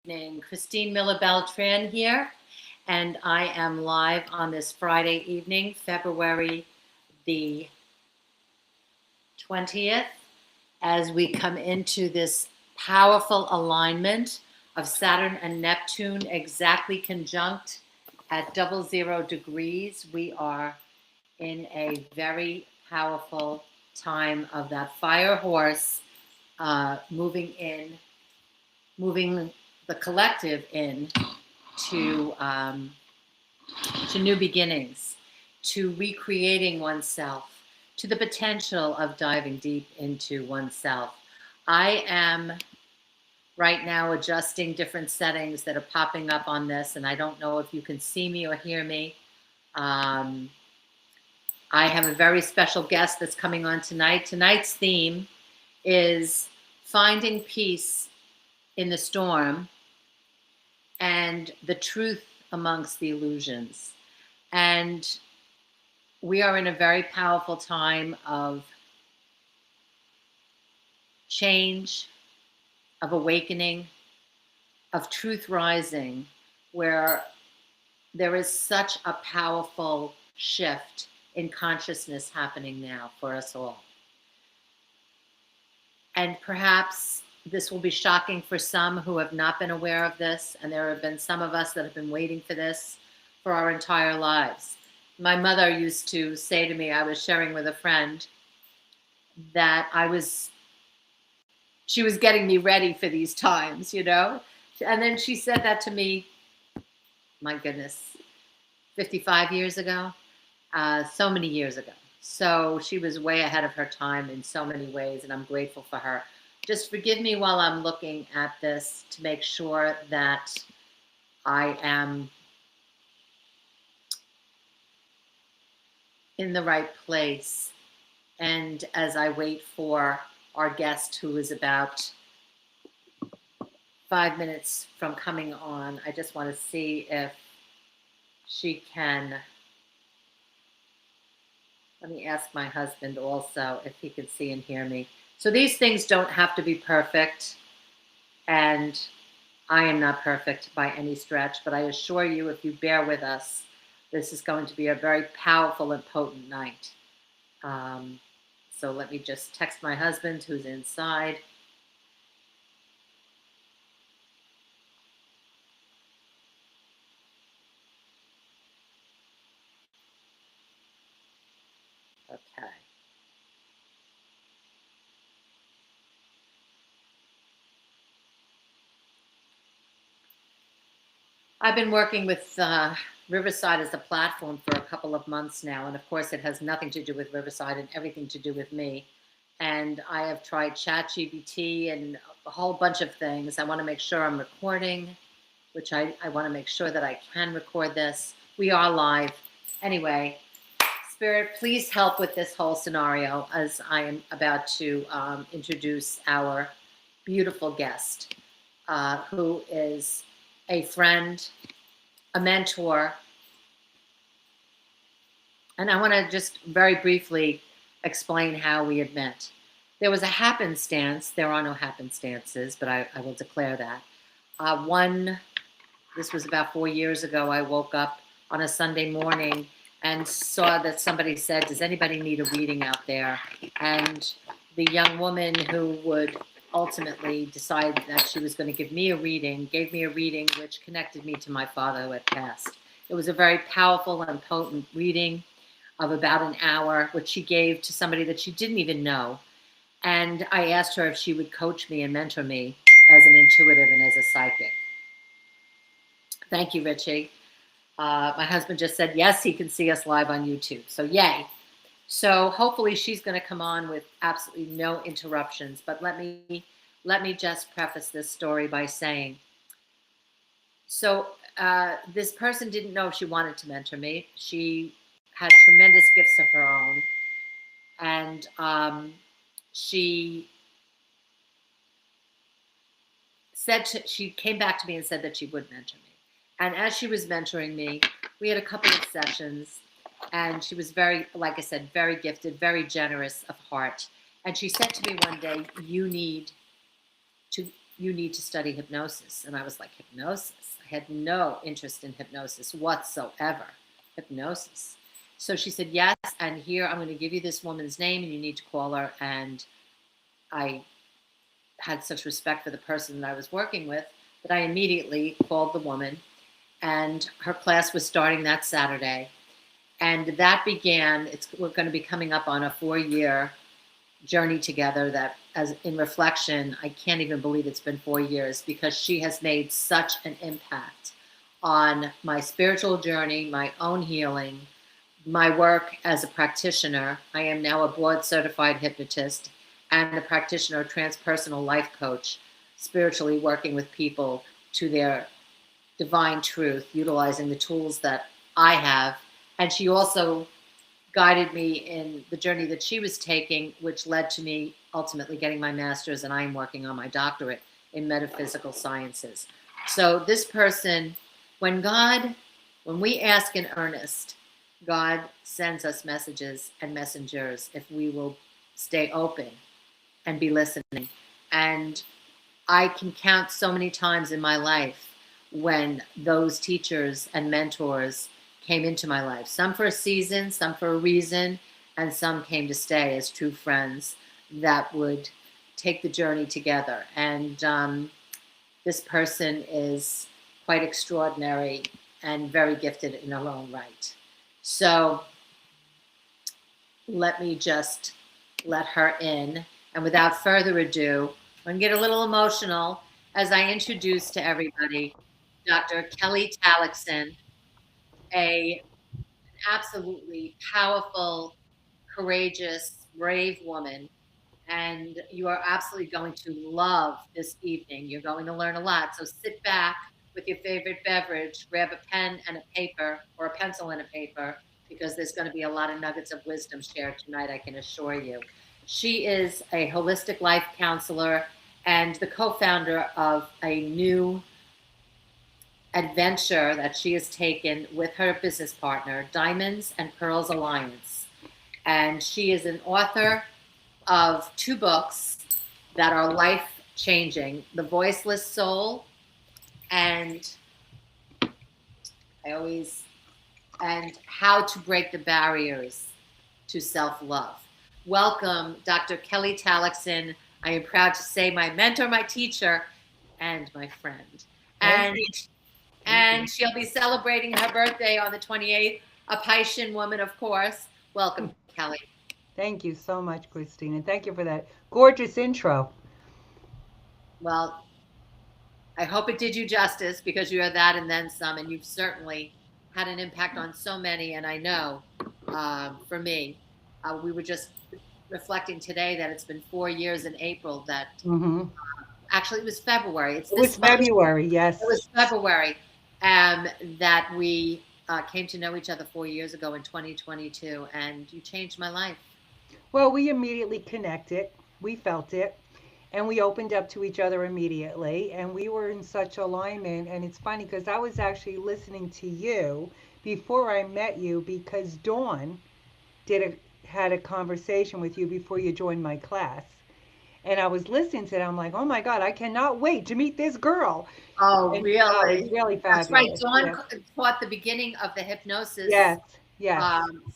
Evening. Christine Miller Beltran here, and I am live on this Friday evening, February the 20th, as we come into this powerful alignment of Saturn and Neptune exactly conjunct at 00 degrees. We are in a very powerful time of that fire horse moving the collective in to new beginnings, to recreating oneself, to the potential of diving deep into oneself. I am right now adjusting different settings that are popping up on this, and I don't know if you can see me or hear me. I have a very special guest that's coming on tonight. Tonight's theme is finding peace in the storm and the truth amongst the illusions. And we are in a very powerful time of change, of awakening, of truth rising, where there is such a powerful shift in consciousness happening now for us all. And perhaps this will be shocking for some who have not been aware of this, and there have been some of us that have been waiting for this for our entire lives. My mother used to say to me, I was sharing with a friend, that she was getting me ready for these times, you know? And then she said that to me, my goodness, 55 years ago, so many years ago. So she was way ahead of her time in so many ways, and I'm grateful for her. Just forgive me while I'm looking at this to make sure that I am in the right place. And as I wait for our guest, who is about 5 minutes from coming on, I just want to see if she can. Let me ask my husband also if he can see and hear me. So these things don't have to be perfect, and I am not perfect by any stretch, but I assure you, if you bear with us, this is going to be a very powerful and potent night. So let me just text my husband who's inside. Okay. I've been working with Riverside as a platform for a couple of months now, and of course it has nothing to do with Riverside and everything to do with me. And I have tried ChatGPT and a whole bunch of things. I want to make sure I'm recording, which I want to make sure that I can record this. We are live. Anyway, Spirit, please help with this whole scenario as I am about to introduce our beautiful guest, who is a friend, a mentor. And I want to just very briefly explain how we had met. There was a happenstance. There are no happenstances, but I will declare that. This was about 4 years ago, I woke up on a Sunday morning and saw that somebody said, does anybody need a reading out there? And the young woman who would ultimately decide that she was going to give me a reading, gave me a reading which connected me to my father who had passed. It was a very powerful and potent reading of about an hour, which she gave to somebody that she didn't even know. And I asked her if she would coach me and mentor me as an intuitive and as a psychic. Thank you, Richie. My husband just said, yes, he can see us live on YouTube. So yay. So hopefully she's going to come on with absolutely no interruptions. But let me just preface this story by saying, so this person didn't know if she wanted to mentor me. She had tremendous gifts of her own. And she came back to me and said that she would mentor me. And as she was mentoring me, we had a couple of sessions. And she was very, like I said, very gifted, very generous of heart. And she said to me one day, you need to you need to study hypnosis. And I was like, hypnosis? I had no interest in hypnosis whatsoever. Hypnosis. So she said, yes. And here, I'm going to give you this woman's name and you need to call her. And I had such respect for the person that I was working with that I immediately called the woman. And her class was starting that Saturday. And that began, we're going to be coming up on a 4-year journey together that, as in reflection, I can't even believe it's been 4 years, because she has made such an impact on my spiritual journey, my own healing, my work as a practitioner. I am now a board certified hypnotist and a practitioner, transpersonal life coach, spiritually working with people to their divine truth, utilizing the tools that I have. And she also guided me in the journey that she was taking, which led to me ultimately getting my master's, and I am working on my doctorate in metaphysical sciences. So this person, when we ask in earnest, God sends us messages and messengers if we will stay open and be listening. And I can count so many times in my life when those teachers and mentors came into my life, some for a season, some for a reason, and some came to stay as true friends that would take the journey together. And this person is quite extraordinary and very gifted in her own right. So let me just let her in. And without further ado, I'm going to get a little emotional as I introduce to everybody Dr. Kelly Talixon, an absolutely powerful, courageous, brave woman. And you are absolutely going to love this evening. You're going to learn a lot. So sit back with your favorite beverage, grab a pen and a paper, or a pencil and a paper, because there's going to be a lot of nuggets of wisdom shared tonight, I can assure you. She is a holistic life counselor and the co-founder of a new adventure that she has taken with her business partner, Diamonds and Pearls Alliance. And she is an author of 2 books that are life-changing: The Voiceless Soul and How to Break the Barriers to Self-Love. Welcome, Dr. Kelly Talixon. I am proud to say my mentor, my teacher, and my friend. And she'll be celebrating her birthday on the 28th, a Piscean woman, of course. Welcome, Kelly. Thank you so much, Christine, and thank you for that gorgeous intro. Well, I hope it did you justice, because you are that and then some, and you've certainly had an impact on so many. And I know for me, we were just reflecting today that it's been 4 years in April that Hmm. actually it was February. It's It was this month. February, It yes. was February that we came to know each other 4 years ago in 2022, and you changed my life. Well, we immediately connected. We felt it. And we opened up to each other immediately. And we were in such alignment. And it's funny because I was actually listening to you before I met you because Dawn had a conversation with you before you joined my class. And I was listening to it. I'm like, oh my God, I cannot wait to meet this girl. Oh, And it was really? really That's right. fabulous. Dawn Yes. taught the beginning of the hypnosis Yes. Yes.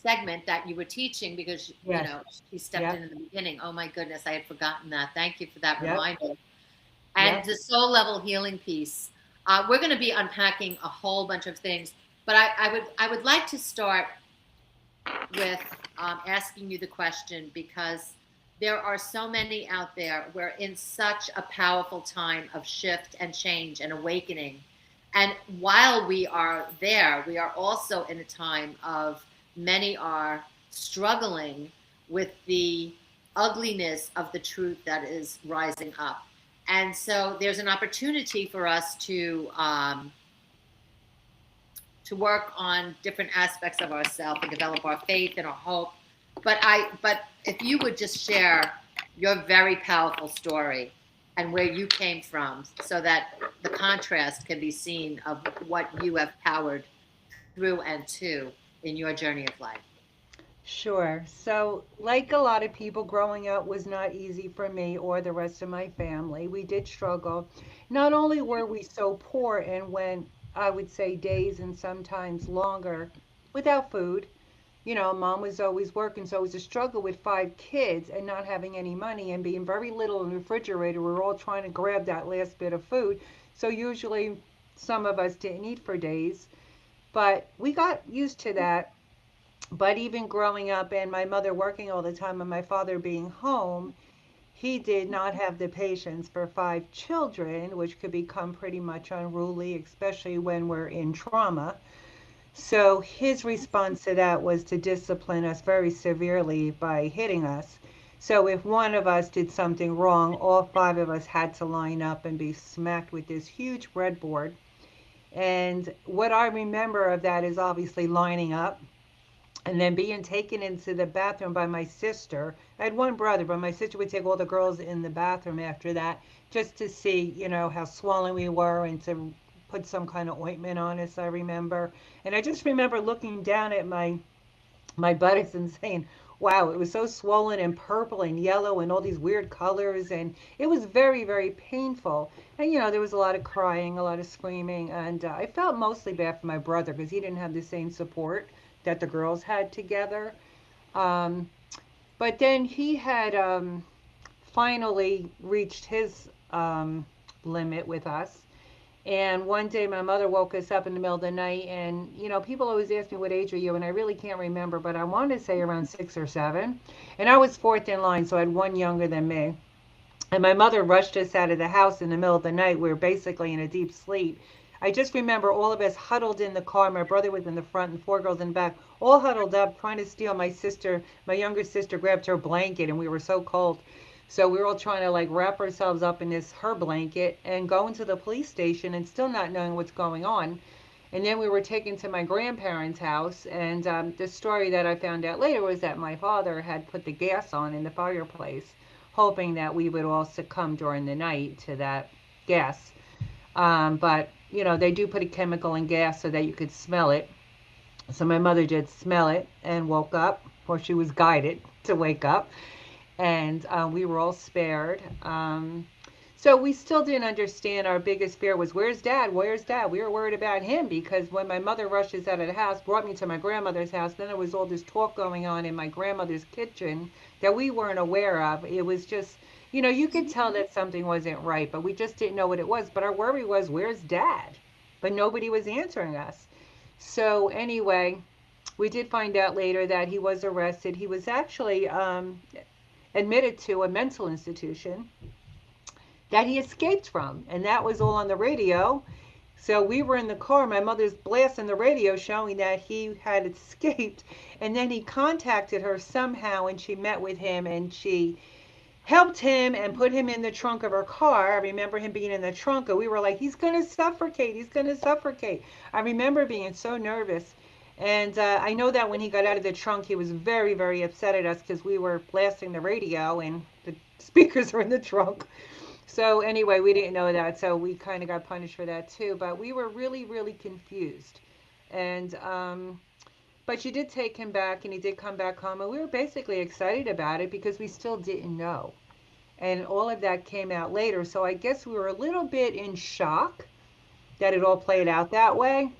segment that you were teaching, because, Yes. she stepped Yep. in the beginning. Oh my goodness, I had forgotten that. Thank you for that Yep. reminder. And Yep. the soul level healing piece. We're going to be unpacking a whole bunch of things, but I would like to start with asking you the question, because there are so many out there. We're in such a powerful time of shift and change and awakening. And while we are there, we are also in a time of many are struggling with the ugliness of the truth that is rising up. And so there's an opportunity for us to work on different aspects of ourselves and develop our faith and our hope. But if you would just share your very powerful story and where you came from, so that the contrast can be seen of what you have powered through and to in your journey of life. Sure. So, like a lot of people, growing up was not easy for me or the rest of my family. We did struggle. Not only were we so poor and went, I would say, days and sometimes longer without food. You know, mom was always working, so it was a struggle with 5 kids and not having any money and being very little in the refrigerator. We were all trying to grab that last bit of food. So, usually, some of us didn't eat for days. But we got used to that. But even growing up and my mother working all the time and my father being home, he did not have the patience for 5 children, which could become pretty much unruly, especially when we're in trauma. So his response to that was to discipline us very severely by hitting us. So if one of us did something wrong, all 5 of us had to line up and be smacked with this huge breadboard. And what I remember of that is obviously lining up and then being taken into the bathroom by my sister. I had one brother, but my sister would take all the girls in the bathroom after that just to see, how swollen we were and to put some kind of ointment on us, I remember. And I just remember looking down at my buttocks and saying, wow, it was so swollen and purple and yellow and all these weird colors. And it was very, very painful. And, there was a lot of crying, a lot of screaming. And I felt mostly bad for my brother because he didn't have the same support that the girls had together. Um, but then he had finally reached his limit with us. And one day my mother woke us up in the middle of the night, and people always ask me what age are you, and I really can't remember, but I want to say around 6 or 7. And I was fourth in line, so I had one younger than me. And my mother rushed us out of the house in the middle of the night. We were basically in a deep sleep. I just remember all of us huddled in the car. My brother was in the front and 4 girls in the back, all huddled up, trying to steal my sister. My younger sister grabbed her blanket, and we were so cold. So we were all trying to like wrap ourselves up in this her blanket and go into the police station and still not knowing what's going on. And then we were taken to my grandparents' house. And the story that I found out later was that my father had put the gas on in the fireplace, hoping that we would all succumb during the night to that gas. But, they do put a chemical in gas so that you could smell it. So my mother did smell it and woke up, or she was guided to wake up. And we were all spared. So we still didn't understand. Our biggest fear was, where's dad? Where's dad? We were worried about him because when my mother rushes out of the house, brought me to my grandmother's house, then there was all this talk going on in my grandmother's kitchen that we weren't aware of. It was just, you could tell that something wasn't right, but we just didn't know what it was. But our worry was, where's dad? But nobody was answering us. So anyway, we did find out later that he was arrested. He was actually admitted to a mental institution that he escaped from. And that was all on the radio. So we were in the car. My mother's blasting the radio showing that he had escaped. And then he contacted her somehow and she met with him and she helped him and put him in the trunk of her car. I remember him being in the trunk and we were like, he's going to suffocate. He's going to suffocate. I remember being so nervous. And I know that when he got out of the trunk, he was very, very upset at us because we were blasting the radio and the speakers were in the trunk. So anyway, we didn't know that, so we kind of got punished for that too. But we were really, really confused. And but she did take him back, and he did come back home, and we were basically excited about it because we still didn't know. And all of that came out later. So I guess we were a little bit in shock that it all played out that way.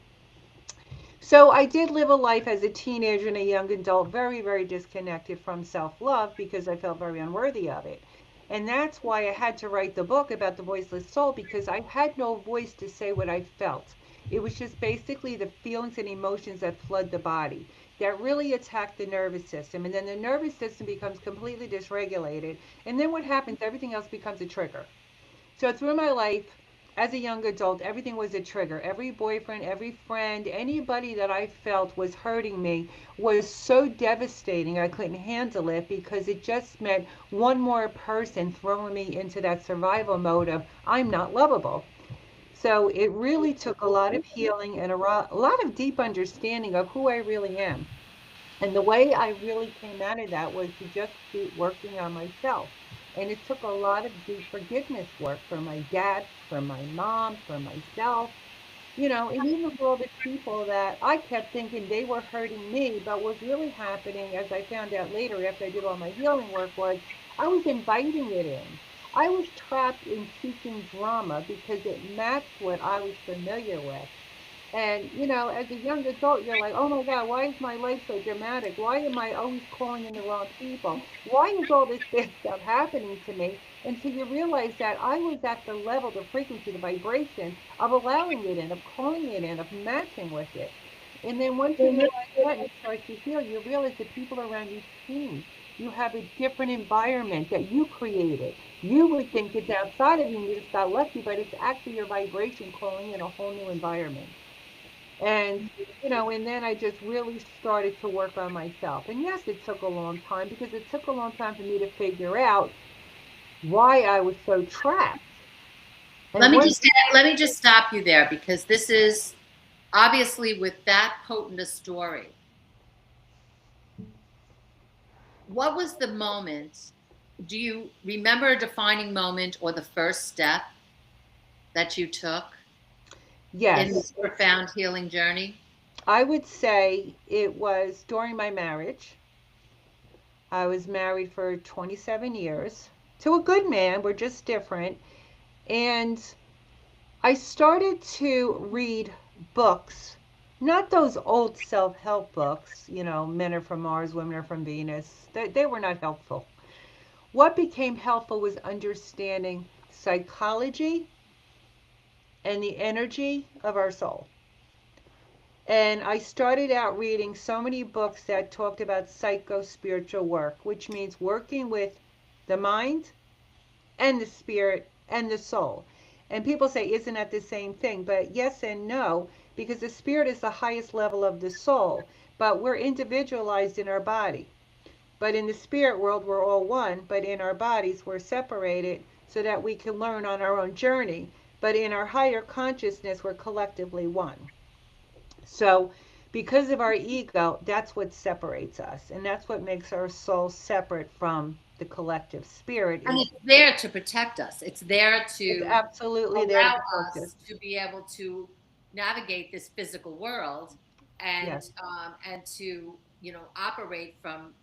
So I did live a life as a teenager and a young adult, very, very disconnected from self-love because I felt very unworthy of it. And that's why I had to write the book about the voiceless soul because I had no voice to say what I felt. It was just basically the feelings and emotions that flood the body that really attack the nervous system. And then the nervous system becomes completely dysregulated. And then what happens? Everything else becomes a trigger. So through my life, as a young adult, everything was a trigger. Every boyfriend, every friend, anybody that I felt was hurting me was so devastating. I couldn't handle it because it just meant one more person throwing me into that survival mode of I'm not lovable. So it really took a lot of healing and a lot of deep understanding of who I really am. And the way I really came out of that was to just keep working on myself. And it took a lot of deep forgiveness work from my dad, from my mom, from myself. And even for all the people that I kept thinking they were hurting me, but what's really happening, as I found out later after I did all my healing work, was I was inviting it in. I was trapped in seeking drama because it matched what I was familiar with. And, as a young adult, you're like, oh my God, why is my life so dramatic? Why am I always calling in the wrong people? Why is all this bad stuff happening to me? And so you realize that I was at the level, the frequency, the vibration of allowing it in, of calling it in, of matching with it. And then once you realize that and you start to heal, you realize the people around you change. You have a different environment that you created. You would think it's outside of you and you just got lucky, but it's actually your vibration calling in a whole new environment. And then I just really started to work on myself. And yes, it took a long time because it took a long time for me to figure out why I was so trapped. Let And me once, just let me just stop you there, because this is obviously, with that potent a story. What was the moment? Do you remember a defining moment or the first step that you took in yes, this profound healing journey? I would say it was during my marriage. I was married for 27 years to a good man. We're just different. And I started to read books, not those old self help books, men are from Mars, women are from Venus. They were not helpful. What became helpful was understanding psychology and the energy of our soul. And I started out reading so many books that talked about psycho spiritual work, which means working with the mind and the spirit and the soul. And people say, isn't that the same thing? But yes and no, because the spirit is the highest level of the soul, but we're individualized in our body. But in the spirit world, we're all one, but in our bodies, we're separated so that we can learn on our own journey. But in our higher consciousness, we're collectively one. So, because of our ego, that's what separates us. And that's what makes our soul separate from the collective spirit And is it's there to protect us. It's there it's to absolutely there to allow protect us. us to be able to navigate this physical world, and Yes, to operate from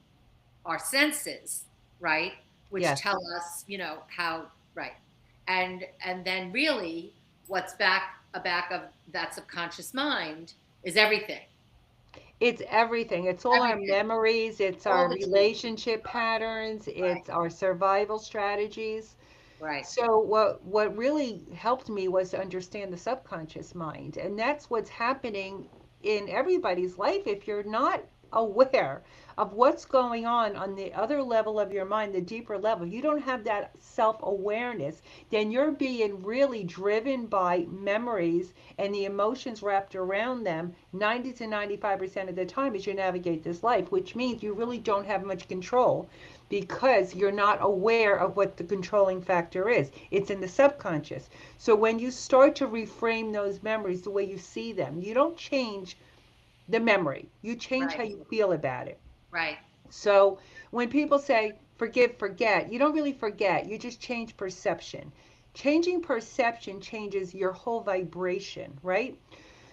our senses, right? Which yes. tell us, how, right. And then really what's back of that subconscious mind is everything. It's everything. It's all our Everything. memories, it's All our the tools. relationship patterns, Right. it's our survival strategies. Right. So what really helped me was to understand the subconscious mind, and that's what's happening in everybody's life. If you're not aware of what's going on the other level of your mind, the deeper level, you don't have that self-awareness, then you're being really driven by memories and the emotions wrapped around them 90 to 95% of the time as you navigate this life, which means you really don't have much control because you're not aware of what the controlling factor is. It's in the subconscious. So when you start to reframe those memories the way you see them, you don't change the memory, you change how Right. you feel about it. Right. So when people say forgive, forget, you don't really forget, you just change perception. Changing perception changes your whole vibration, right?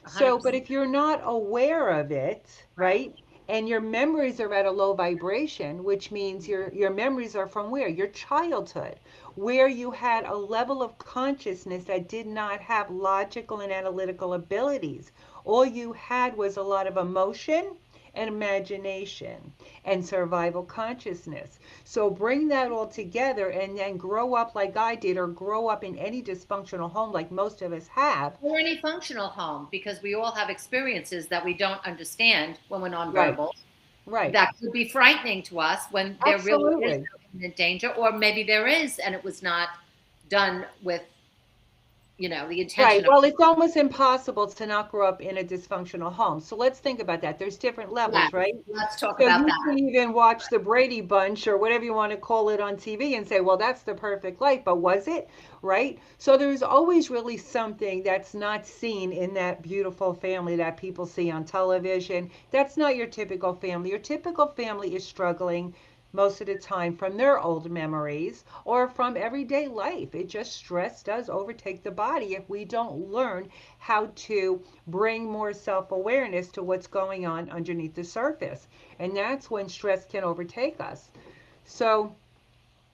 So, but 100%. if you're not aware of it, Right. right? And your memories are at a low vibration, which means your memories are from where? Your childhood, where you had a level of consciousness that did not have logical and analytical abilities. All you had was a lot of emotion and imagination and survival consciousness. So bring that all together and then grow up like I did, or grow up in any dysfunctional home like most of us have. Or any functional home, because we all have experiences that we don't understand when we're Right, nonverbal. right. That could be frightening to us when there really is Absolutely. no imminent danger, or maybe there is and it was not done with, the Right. intention of Well, it's almost impossible to not grow up in a dysfunctional home. So let's think about that. There's different that. levels, right? Let's talk So about you that. can even watch the Brady Bunch or whatever you want to call it on TV and say, well, that's the perfect life, but was it? Right? So there's always really something that's not seen in that beautiful family that people see on television. That's not your typical family. Your typical family is struggling most of the time from their old memories or from everyday life. It just stress does overtake the body if we don't learn how to bring more self-awareness to what's going on underneath the surface. And that's when stress can overtake us. So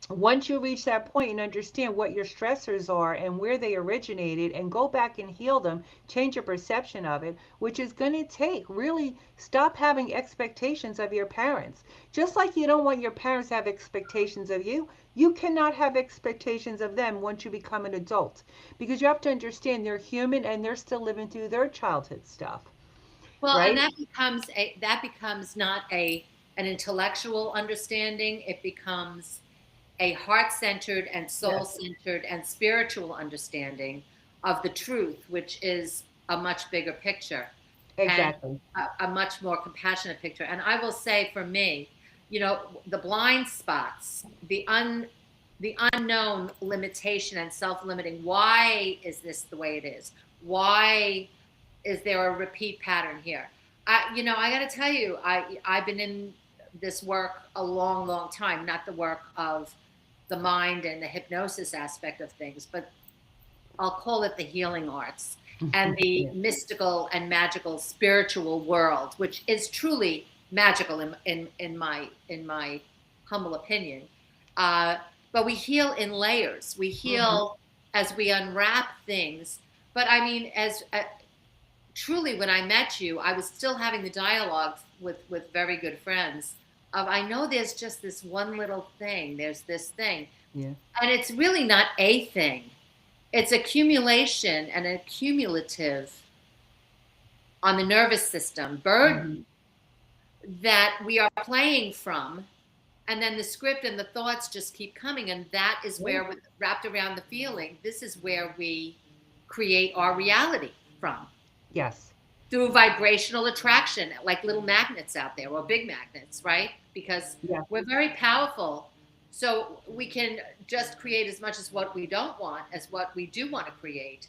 once you reach that point and understand what your stressors are and where they originated and go back and heal them, change your perception of it, which is going to take really stop having expectations of your parents. Just like you don't want your parents to have expectations of you, you cannot have expectations of them once you become an adult, because you have to understand they're human and they're still living through their childhood stuff, Well, and right? that becomes not a an intellectual understanding. It becomes a heart-centered and Yes, soul-centered and spiritual understanding of the truth, which is a much bigger picture and exactly. a much more compassionate picture. And I will say, for me, the blind spots, the unknown limitation and self-limiting. Why is this the way it is? Why is there a repeat pattern here? I got to tell you, I've been in this work a long, long time. Not the work of the mind and the hypnosis aspect of things, but I'll call it the healing arts and the Yeah. mystical and magical spiritual world, which is truly magical in my humble opinion. Uh, but we heal in layers. We Hmm. heal as we unwrap things. But I mean, as truly, when I met you, I was still having the dialogue with very good friends of, I know there's just this one little thing. There's this thing, Yeah. and it's really not a thing. It's accumulation and a cumulative on the nervous system burden Hmm. that we are playing from. And then the script and the thoughts just keep coming. And that is Yeah. where, wrapped around the feeling, this is where we create our reality from, Yes. through vibrational attraction, like little magnets out there, or big magnets, right? Because Yeah. we're very powerful. So we can just create as much as what we don't want as what we do want to create,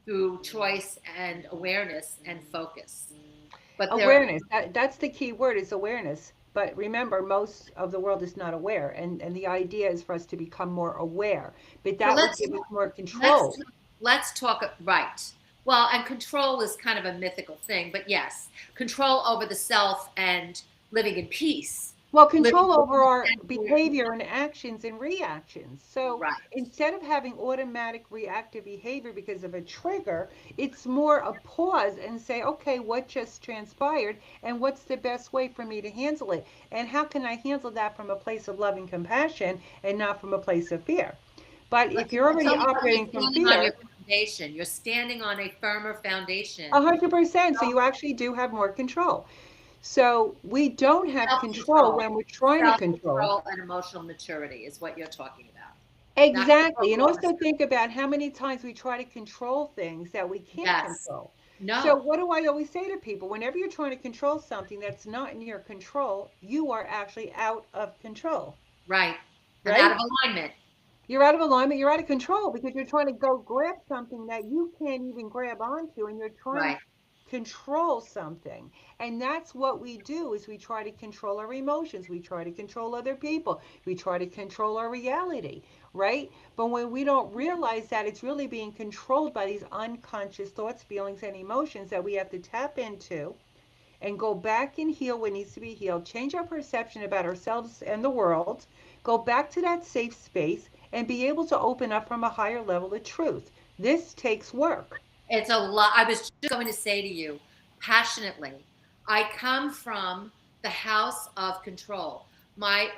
through choice and awareness and focus. But there, Awareness. That's the key word is awareness. But remember, most of the world is not aware. And the idea is for us to become more aware. But so that would give us more let's control. let's talk right. Well, and control is kind of a mythical thing, but yes, control over the self and living in peace, Well, living control over within our the center. behavior and actions and reactions. So Right. instead of having automatic reactive behavior because of a trigger, it's more a pause and say, okay, what just transpired and what's the best way for me to handle it? And how can I handle that from a place of loving compassion and not from a place of fear? But But if you're it's already only when operating you're from standing on your fear, foundation. You're standing on a firmer foundation. 100%, so you actually do have more control. So we don't have control Self-control, when we're trying to control. self-control, and emotional maturity is what you're talking about. Not Exactly. And control over also stuff. think about how many times we try to control things that we can't Yes. control. So, No. what do I always say to people? Whenever you're trying to control something that's not in your control, you are actually out of control, Right. And out right? of alignment. You're out of alignment, you're out of control because you're trying to go grab something that you can't even grab onto and you're trying Right. to control something. And that's what we do is we try to control our emotions, we try to control other people, we try to control our reality, right? But when we don't realize that it's really being controlled by these unconscious thoughts, feelings and emotions that we have to tap into and go back and heal what needs to be healed, change our perception about ourselves and the world, go back to that safe space, and be able to open up from a higher level of truth. This takes work. It's a lot. I was just going to say to you passionately, I come from the house of control. I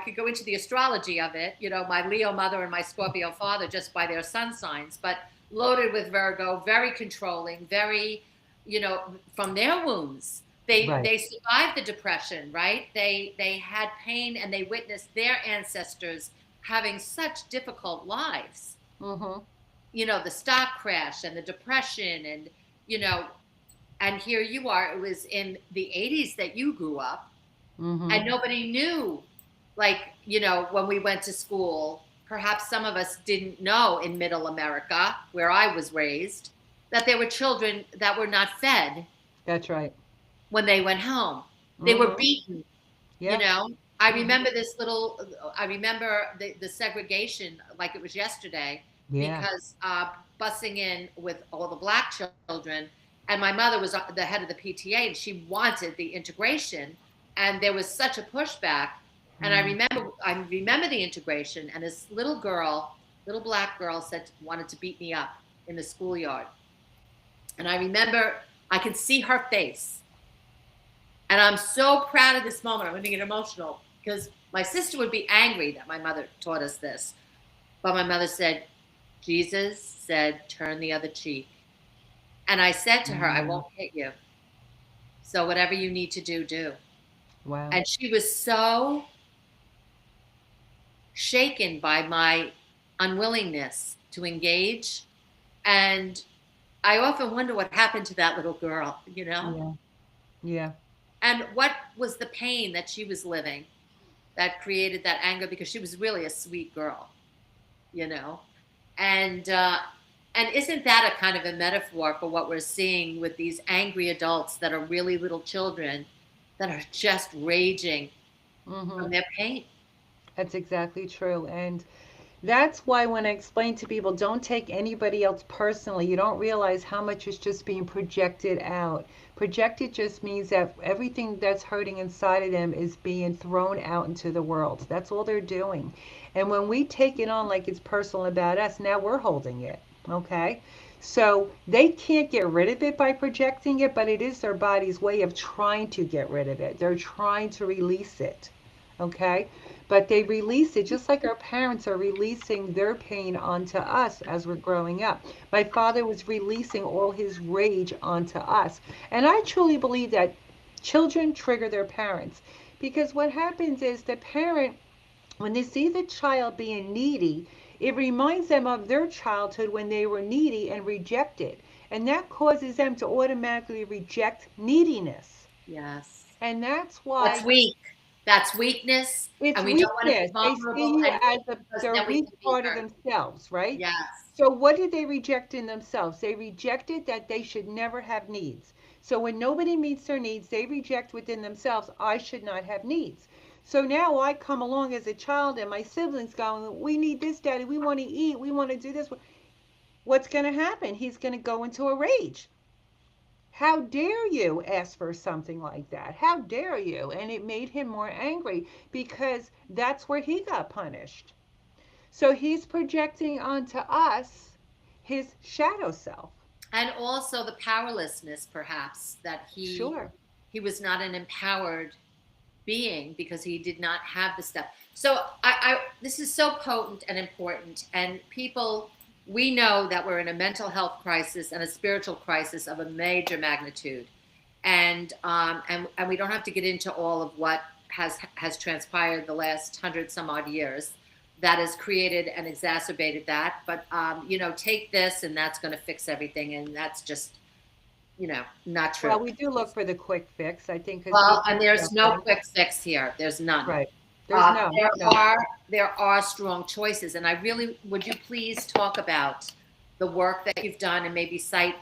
could go into the astrology of it, my Leo mother and my Scorpio father just by their sun signs, but loaded with Virgo, very controlling, very, from their wounds. Right. They survived the depression, right? They had pain and they witnessed their ancestors having such difficult lives, Mm-hmm. the stock crash and the depression, you know and here you are. It was in the 80s that you grew up, Mm-hmm. and nobody knew, like, when we went to school, perhaps some of us didn't know in middle America, where I was raised, that there were children that were not fed That's right. when they went home. They were Mm-hmm. beaten, you Yeah. know I Mhm. remember this little, I remember the segregation like it was yesterday Yeah. because busing in with all the black children, and my mother was the head of the PTA, and she wanted the integration, and there was such a pushback. And Mm. I remember the integration, and this little girl, little black girl, said wanted to beat me up in the schoolyard, and I remember I could see her face, and I'm so proud of this moment. I'm going to get emotional because my sister would be angry that my mother taught us this. But my mother said, Jesus said, turn the other cheek. And I said to her, I Mm. won't hit you. So whatever you need to do, do. Wow. And she was so shaken by my unwillingness to engage. And I often wonder what happened to that little girl, you know? Yeah. Yeah. And what was the pain that she was living that created that anger, because she was really a sweet girl, you know. And uh and isn't that a kind of a metaphor for what we're seeing with these angry adults that are really little children that are just raging Hmm. from their pain? That's exactly true. And that's why when I explain to people, don't take anybody else personally, you don't realize how much is just being projected out. Projected just means that everything that's hurting inside of them is being thrown out into the world. That's all they're doing. And when we take it on like it's personal about us, now we're holding it. Okay? So they can't get rid of it by projecting it, but it is their body's way of trying to get rid of it. They're trying to release it. Okay? But they release it just like our parents are releasing their pain onto us as we're growing up. My father was releasing all his rage onto us. And I truly believe that children trigger their parents because what happens is the parent, when they see the child being needy, it reminds them of their childhood when they were needy and rejected. And that causes them to automatically reject neediness. Yes, And that's that's why weak. That's weakness, it's and we don't want to be weakness. They see vulnerable you and as weak because the then we weak can be part of hurt. themselves, right? Yes. So what did they reject in themselves? They rejected that they should never have needs. So when nobody meets their needs, they reject within themselves, I should not have needs. So now I come along as a child and my siblings going, we need this, daddy. We want to eat. We want to do this. What's going to happen? He's going to go into a rage. How dare you ask for something like that? How dare you? And it made him more angry because that's where he got punished. So he's projecting onto us his shadow self. And also the powerlessness, perhaps, that Sure. he was not an empowered being because he did not have the stuff. So I this is so potent and important. And people, we know that we're in a mental health crisis and a spiritual crisis of a major magnitude, and we don't have to get into all of what has transpired the last 100 some odd years that has created and exacerbated that. But take this, and that's going to fix everything, and that's just not true. Well, we do look for the quick fix, I think, because Well, people and are there's no suffering. quick fix here. There's none. Right. There's no, There no. are strong choices, and I really would you please talk about the work that you've done and maybe cite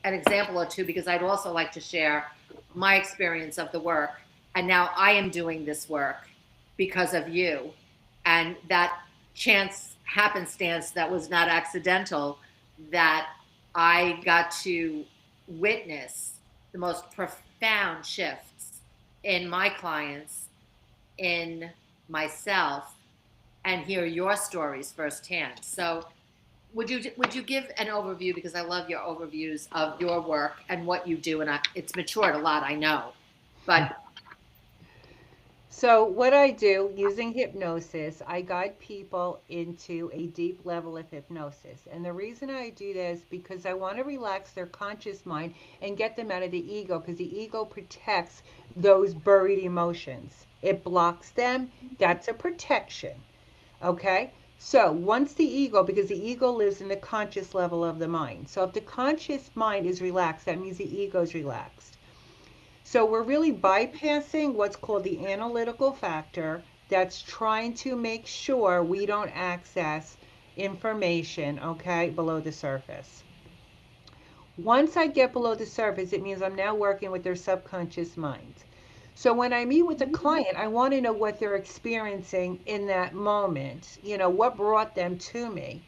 an example or two, because I'd also like to share my experience of the work. And now I am doing this work because of you, and that chance happenstance that was not accidental, that I got to witness the most profound shifts in my clients, in myself, and hear your stories firsthand. So would you give an overview, because I love your overviews of your work and what you do, and it's matured a lot, I know, but So, what I do using hypnosis, I guide people into a deep level of hypnosis. And the reason I do this because I want to relax their conscious mind and get them out of the ego because the ego protects those buried emotions. It blocks them. That's a protection. Okay? So, once the ego, because the ego lives in the conscious level of the mind. So, if the conscious mind is relaxed, that means the ego is relaxed. So we're really bypassing what's called the analytical factor that's trying to make sure we don't access information, okay, below the surface. Once I get below the surface, it means I'm now working with their subconscious mind. So when I meet with a client, I want to know what they're experiencing in that moment, what brought them to me.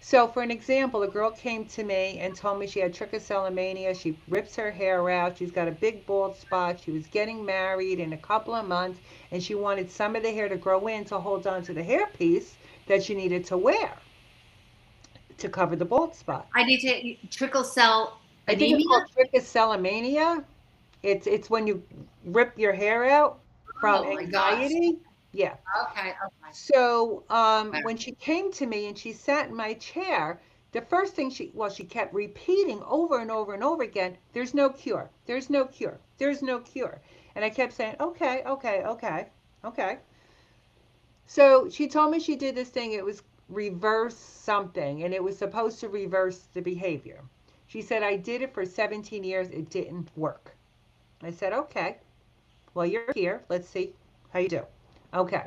So, for an example, a girl came to me and told me she had trichotillomania. She rips her hair out. She's got a big bald spot. She was getting married in a couple of months, and she wanted some of the hair to grow in to hold on to the hairpiece that she needed to wear to cover the bald spot. I need to trickle cell I think it's anemia. called trichotillomania. It's when you rip your hair out from Oh my gosh. anxiety. Yeah. Okay. Okay. So Wow. when she came to me and she sat in my chair, the first thing she kept repeating over and over and over again, there's no cure. There's no cure. There's no cure. And I kept saying, okay, okay, okay, okay. So she told me she did this thing. It was reverse something, and it was supposed to reverse the behavior. She said, I did it for 17 years. It didn't work. I said, okay, well, you're here. Let's see how you do. Okay.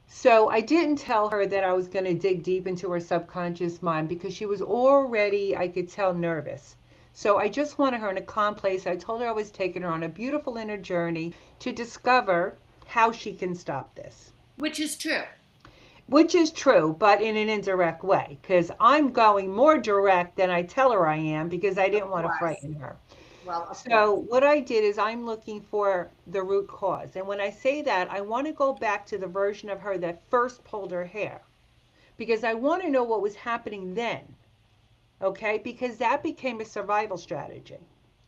So I didn't tell her that I was going to dig deep into her subconscious mind because she was already, I could tell, nervous. So I just wanted her in a calm place. I told her I was taking her on a beautiful inner journey to discover how she can stop this. Which is true. Which is true, but in an indirect way, because I'm going more direct than I tell her I am because I Of didn't want to course. frighten her. Well, of course. So what I did is I'm looking for the root cause. And when I say that, I want to go back to the version of her that first pulled her hair because I want to know what was happening then. Okay? Because that became a survival strategy.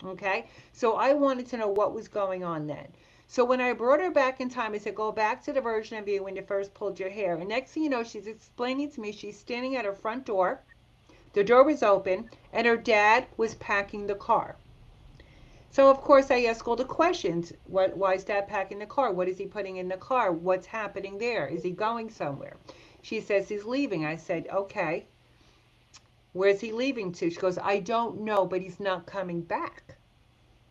Okay? So I wanted to know what was going on then. So when I brought her back in time, I said, go back to the version of you when you first pulled your hair. And next thing you know, she's explaining to me she's standing at her front door. The door was open, and her dad was packing the car. So of course I ask all the questions. Why is Dad packing the car? What is he putting in the car? What's happening there? Is he going somewhere? She says he's leaving. I said, okay. Where's he leaving to? She goes, I don't know, but he's not coming back.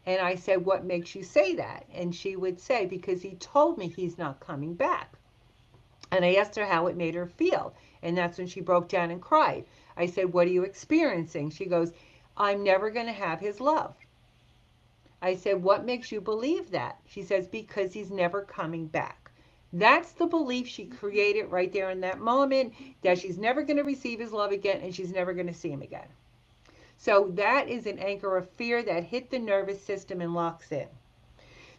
And I said, what makes you say that? And she would say, because he told me he's not coming back. And I asked her how it made her feel. And that's when she broke down and cried. I said, what are you experiencing? She goes, I'm never going to have his love. I said, what makes you believe that? She says, because he's never coming back. That's the belief she created right there in that moment, that she's never going to receive his love again and she's never going to see him again. So that is an anchor of fear that hit the nervous system and locks in.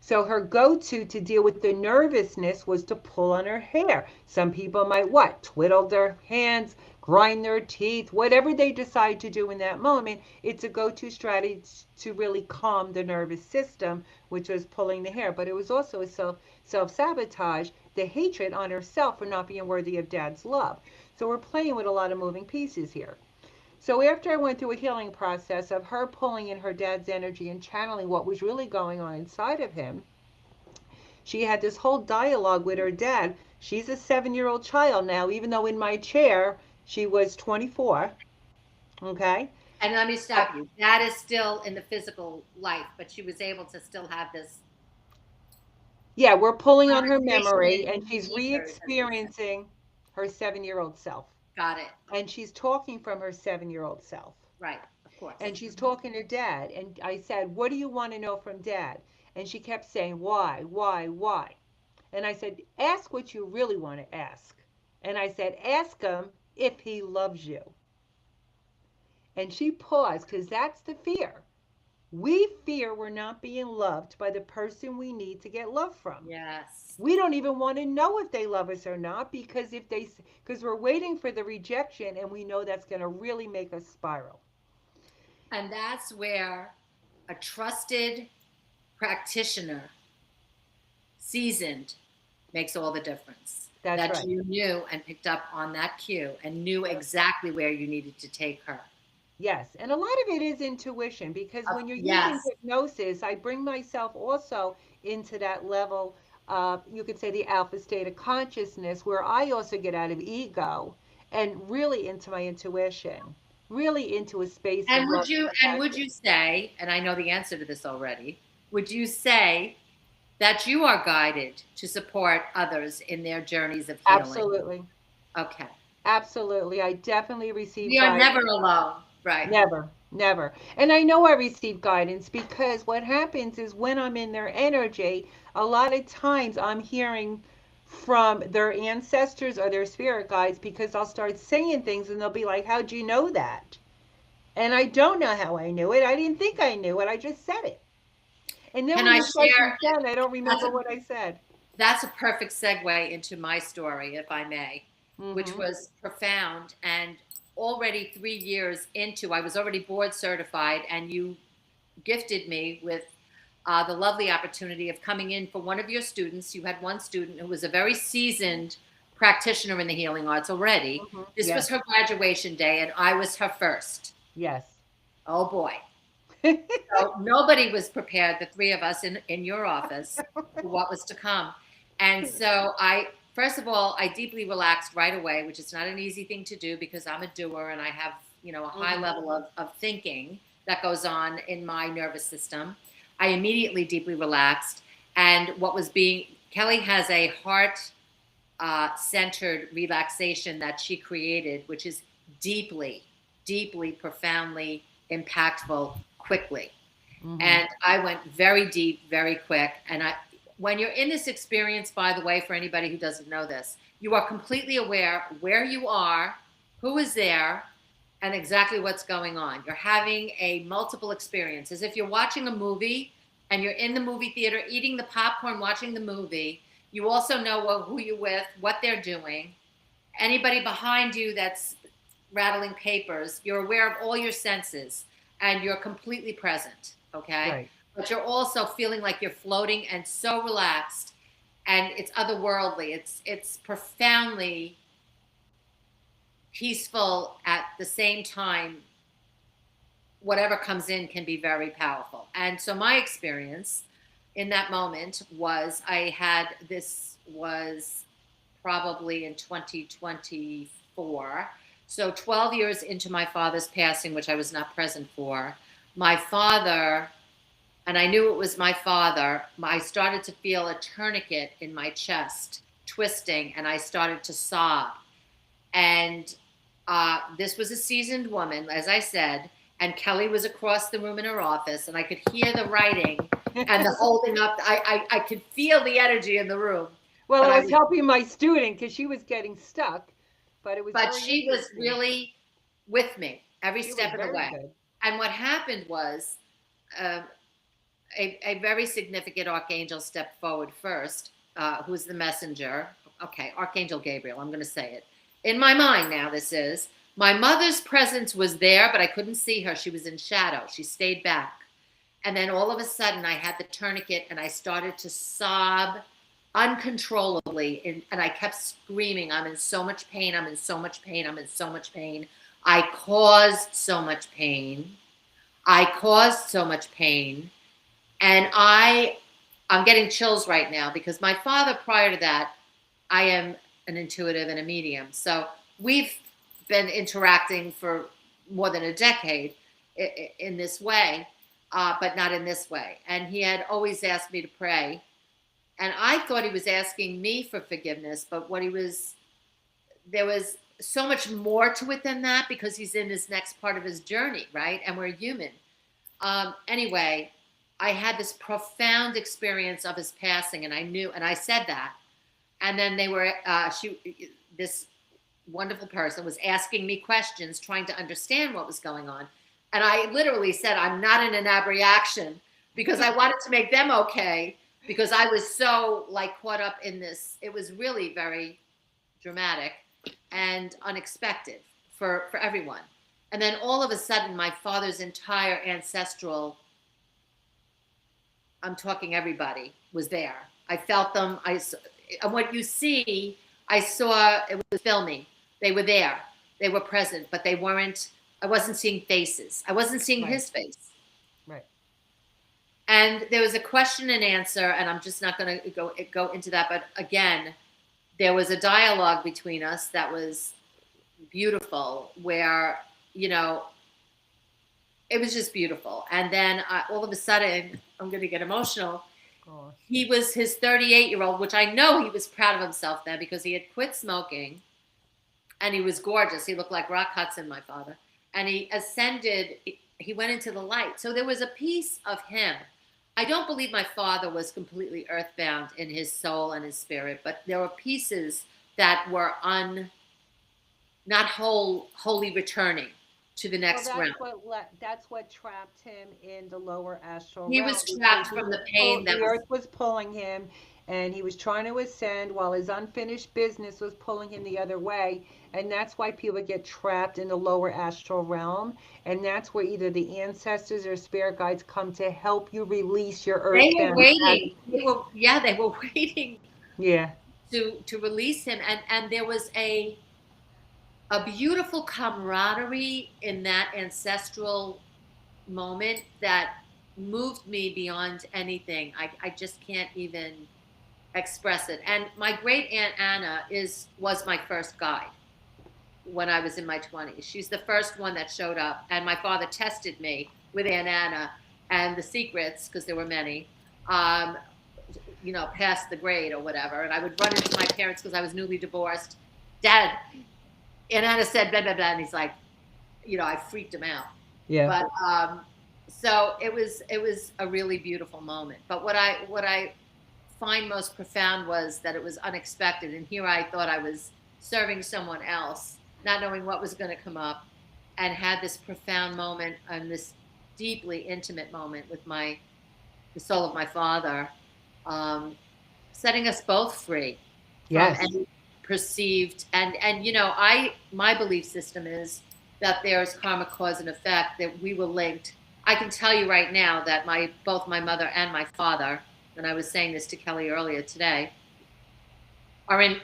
So her go-to deal with the nervousness was to pull on her hair. Some people might what? Twiddle their hands, grind their teeth, whatever they decide to do in that moment. It's a go-to strategy to really calm the nervous system, which was pulling the hair. But it was also a self-sabotage, the hatred on herself for not being worthy of Dad's love. So we're playing with a lot of moving pieces here. So after I went through a healing process of her pulling in her dad's energy and channeling what was really going on inside of him, she had this whole dialogue with her dad. She's a 7-year-old child now, even though in my chair she was 24. Okay. And let me stop you. That is still in the physical life, but she was able to still have this Yeah, we're pulling on her conversation memory in and she's re ethers, as we say. experiencing her 7-year-old self. Got it. And she's talking from her 7-year-old self. Right. Of course. And she's talking to dad. And I said, what do you want to know from dad? And she kept saying, why, why? And I said, ask what you really want to ask. And I said, ask him if he loves you. And she paused because that's the fear. We fear we're not being loved by the person we need to get love from. Yes. We don't even want to know if they love us or not because we're waiting for the rejection and we know that's going to really make us spiral. And that's where a trusted practitioner, seasoned, makes all the difference. That's that right. You knew and picked up on that cue and knew exactly where you needed to take her. Yes, and a lot of it is intuition because when you're using Yes. hypnosis, I bring myself also into that level of, you could say, the alpha state of consciousness, where I also get out of ego and really into my intuition, really into a space of And love and would compassion. you say, and I know the answer to this already, would you say that you are guided to support others in their journeys of healing? Absolutely. Okay. Absolutely. I definitely receive We are guidance. never alone. Right. Never. Never. And I know I receive guidance because what happens is when I'm in their energy, a lot of times I'm hearing from their ancestors or their spirit guides because I'll start saying things and they'll be like, "How'd you know that?" And I don't know how I knew it. I didn't think I knew it. I just said it. And then Can when I the share? question's done, I don't That's remember a what I said. that's a perfect segue into my story, if I may, which Mm-hmm. was profound. And already 3 years into, I was already board certified, and you gifted me with the lovely opportunity of coming in for one of your students. You had one student who was a very seasoned practitioner in the healing arts already. Mm-hmm. This was Yes. her graduation day, and I was her first. Yes. Oh boy. So nobody was prepared, the three of us in your office, for what was to come. And so first of all, I deeply relaxed right away, which is not an easy thing to do because I'm a doer and I have, a high Mm-hmm. level of thinking that goes on in my nervous system. I immediately deeply relaxed. And Kelly has a heart centered relaxation that she created, which is deeply, deeply, profoundly impactful quickly. Mm-hmm. And I went very deep, very quick. When you're in this experience, by the way, for anybody who doesn't know this, you are completely aware where you are, who is there, and exactly what's going on. You're having a multiple experience, as if you're watching a movie and you're in the movie theater eating the popcorn, watching the movie. You also know who you're with, what they're doing. Anybody behind you that's rattling papers, you're aware of all your senses and you're completely present, okay? Right. But you're also feeling like you're floating and so relaxed, and it's otherworldly. It's profoundly peaceful at the same time. Whatever comes in can be very powerful. And so my experience in that moment was this was probably in 2024. So 12 years into my father's passing, which I was not present for, my father, and I knew it was my father, I started to feel a tourniquet in my chest twisting, and I started to sob. And this was a seasoned woman, as I said, and Kelly was across the room in her office, and I could hear the writing and the holding up. I could feel the energy in the room, Well, but I I was was, helping my student because she was getting stuck, but it was but very she was interesting. really with me every She was step of the very way. good. And what happened was uh, a very significant archangel stepped forward first, who's the messenger. Okay, Archangel Gabriel, I'm going to say it. In my mind now, this is. My mother's presence was there, but I couldn't see her. She was in shadow. She stayed back. And then all of a sudden, I had the tourniquet and I started to sob uncontrollably. And I kept screaming, I'm in so much pain. I'm in so much pain. I'm in so much pain. I caused so much pain. I caused so much pain. And I'm getting chills right now because my father, prior to that, I am an intuitive and a medium. So we've been interacting for more than a decade in this way, but not in this way. And he had always asked me to pray. And I thought he was asking me for forgiveness, but there was so much more to it than that because he's in his next part of his journey, right? And we're human. Anyway, I had this profound experience of his passing, and I knew, and I said that. And then this wonderful person was asking me questions, trying to understand what was going on. And I literally said, I'm not in an abreaction because I wanted to make them okay because I was so like caught up in this. It was really very dramatic and unexpected for everyone. And then all of a sudden, my father's entire ancestral, I'm talking everybody, was there. I felt them. And what you see, I saw it was filming. They were there. They were present, but they weren't, I wasn't seeing faces. I wasn't seeing Right. his face. Right. And there was a question and answer, and I'm just not going to go into that. But again, there was a dialogue between us that was beautiful, where it was just beautiful. And then all of a sudden, I'm going to get emotional. Gosh. He was his 38-year-old, which I know he was proud of himself then because he had quit smoking, and he was gorgeous. He looked like Rock Hudson, my father. And he he went into the light. So there was a piece of him. I don't believe my father was completely earthbound in his soul and his spirit, but there were pieces that were not wholly returning to the Well, next realm. that's what trapped him in the lower astral He realm was because trapped from the pain that the was. earth was pulling him, and he was trying to ascend while his unfinished business was pulling him the other way. And that's why people get trapped in the lower astral realm. And that's where either the ancestors or spirit guides come to help you release your They were earthbound waiting. attachment. They were waiting Yeah. to release him, and there was a beautiful camaraderie in that ancestral moment that moved me beyond anything. I just can't even express it. And my great aunt Anna was my first guide when I was in my 20s. She's the first one that showed up, and my father tested me with Aunt Anna and the secrets, because there were many, um, past the grade or whatever. And I would run into my parents because I was newly divorced. Dad, Aunt Anna said blah blah blah, and he's like, I freaked him out. Yeah. But so it was a really beautiful moment. But what I find most profound was that it was unexpected, and here I thought I was serving someone else, not knowing what was going to come up, and had this profound moment and this deeply intimate moment with the soul of my father, um, setting us both free from Yes. any perceived. And my belief system is that there's karma, cause and effect, that we were linked. I can tell you right now that both my mother and my father, and I was saying this to Kelly earlier today,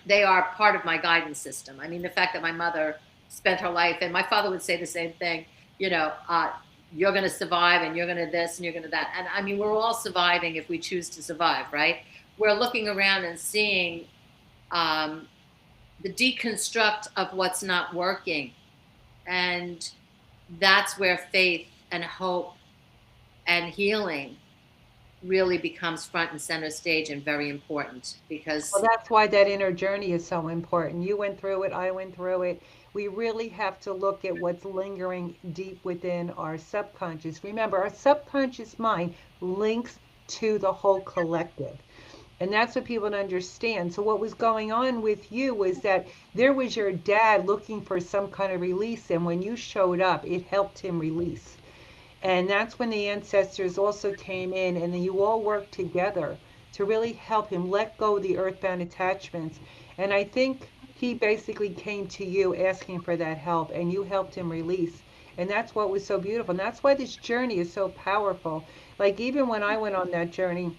they are part of my guidance system. I mean, the fact that my mother spent her life, and my father would say the same thing, you're going to survive, and you're going to this, and you're going to that. And I mean, we're all surviving if we choose to survive, right? We're looking around and seeing the deconstruct of what's not working. And that's where faith and hope and healing really becomes front and center stage, and very important, Well, because that's why that inner journey is so important. You went through it, I went through it. We really have to look at what's lingering deep within our subconscious. Remember, our subconscious mind links to the whole collective. And that's what people don't understand. So, what was going on with you was that there was your dad looking for some kind of release, and when you showed up, it helped him release. And that's when the ancestors also came in, and then you all worked together to really help him let go of the earthbound attachments. And I think he basically came to you asking for that help, and you helped him release. And that's what was so beautiful. And that's why this journey is so powerful. Like, even when I went on that journey,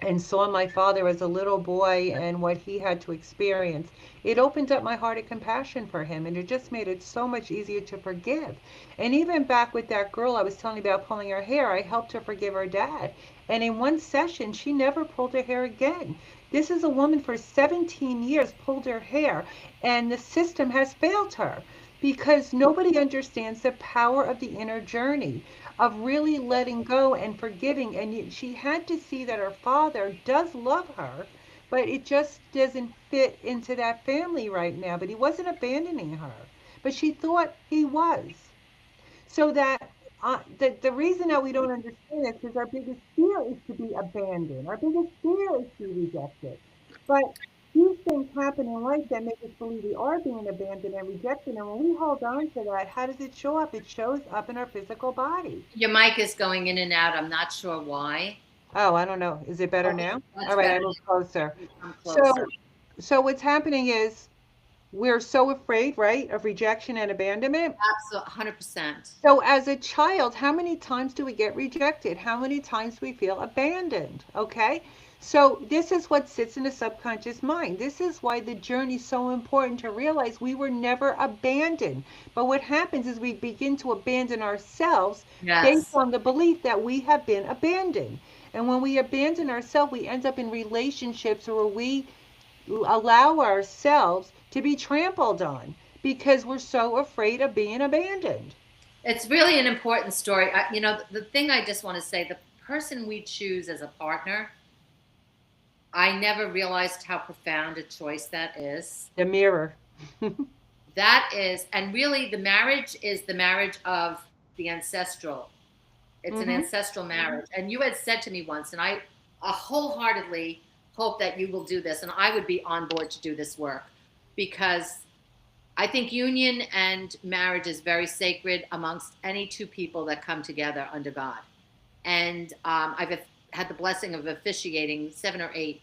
and saw my father as a little boy and what he had to experience, it opened up my heart of compassion for him, and it just made it so much easier to forgive. And even back with that girl I was telling you about pulling her hair, I helped her forgive her dad. And in one session, she never pulled her hair again. This is a woman for 17 years pulled her hair, and the system has failed her because nobody understands the power of the inner journey of really letting go and forgiving. And she had to see that her father does love her, but it just doesn't fit into that family right now. But he wasn't abandoning her, but she thought he was. So that the reason that we don't understand this is our biggest fear is to be abandoned. Our biggest fear is to be rejected. But these things happen in life that make us believe we are being abandoned and rejected. And when we hold on to that, how does it show up? It shows up in our physical body. your mic is going in and out. I'm not sure why. Oh, I don't know. Is it better Okay, now? that's All right, I better. move closer. I'm So, closer. so what's happening is we're so afraid, right, of rejection and abandonment. Absolutely, 100%. So, as a child, how many times do we get rejected? How many times do we feel abandoned? Okay. So, this is what sits in the subconscious mind. This is why the journey is so important to realize we were never abandoned. But what happens is we begin to abandon ourselves based Yes. on the belief that we have been abandoned. And when we abandon ourselves, we end up in relationships where we allow ourselves to be trampled on because we're so afraid of being abandoned. It's really an important story. The thing I just want to say, the person we choose as a partner, I never realized how profound a choice that is. The mirror. That is, and really the marriage is the marriage of the ancestral. It's an Mm-hmm. ancestral marriage. And you had said to me once, and I wholeheartedly hope that you will do this, and I would be on board to do this work, because I think union and marriage is very sacred amongst any two people that come together under God. And I've had the blessing of officiating 7 or 8,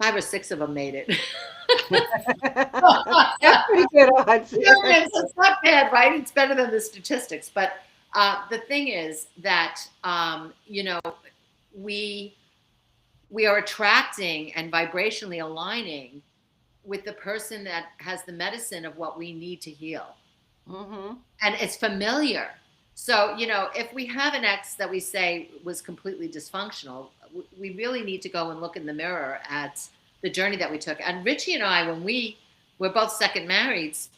5 or 6 of them made it. That's pretty good odds. It's not bad, right? It's better than the statistics. But the thing is that, we are attracting and vibrationally aligning with the person that has the medicine of what we need to heal. Mm-hmm. And it's familiar. So, if we have an ex that we say was completely dysfunctional, we really need to go and look in the mirror at the journey that we took. And Richie and I, when we were both second marrieds,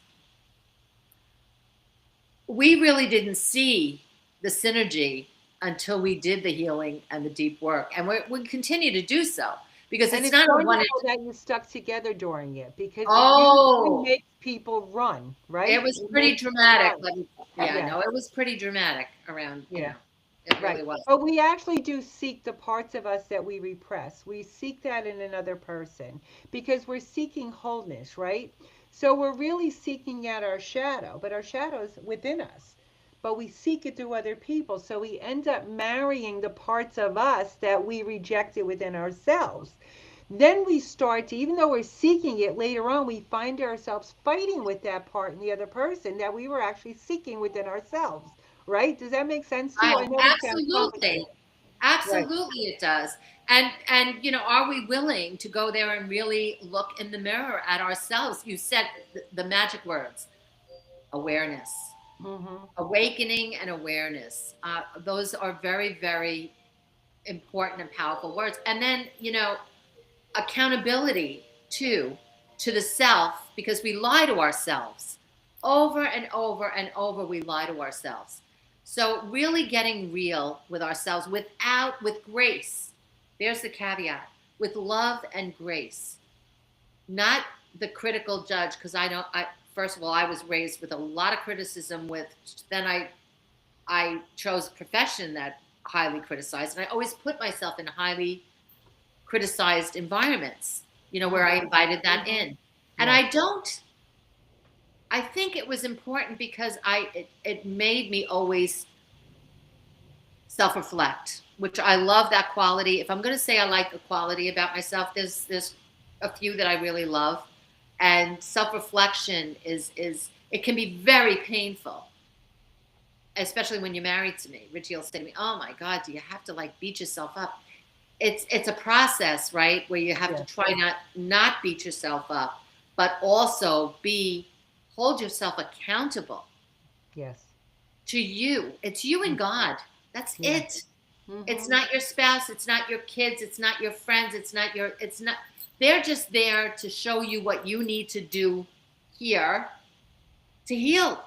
we really didn't see the synergy until we did the healing and the deep work. And we continue to do so, because And it's it's not a one. wonderful that you stuck together during it, because it usually Oh, makes people run, right? it was It pretty makes them dramatic. run. Yeah, Yeah, no, it was pretty dramatic around, yeah, it right. really was. But we actually do seek the parts of us that we repress. We seek that in another person because we're seeking wholeness, right? So we're really seeking out our shadow, but our shadow's within us. But we seek it through other people. So we end up marrying the parts of us that we rejected within ourselves. Then we start to, even though we're seeking it later on, we find ourselves fighting with that part in the other person that we were actually seeking within ourselves. Right? Does that make sense to you? I know it sounds Absolutely. complicated. Right. Absolutely it does. And are we willing to go there and really look in the mirror at ourselves? You said the magic words: awareness, Mm-hmm. awakening, and awareness. Those are very, very important and powerful words. And then, accountability too, to the self, because we lie to ourselves over and over and over. We lie to ourselves. So really getting real with ourselves with grace. There's the caveat: with love and grace, not the critical judge. Because I first of all, I was raised with a lot of criticism. Then I chose a profession that highly criticized, and I always put myself in highly criticized environments, where I invited that in. And Yeah. I think it was important because it made me always self-reflect, which I love that quality. If I'm going to say I like a quality about myself, there's a few that I really love. And self-reflection is it can be very painful, especially when you're married to me. Richie will say to me, "Oh my God, do you have to beat yourself up?" It's a process, right? Where you have to Yeah. try not beat yourself up, but also hold yourself accountable Yes. to you. It's you and Mm. God. That's Yeah. it. It's Mm-hmm. not your spouse. It's not your kids. It's not your friends. It's not, they're just there to show you what you need to do here to heal.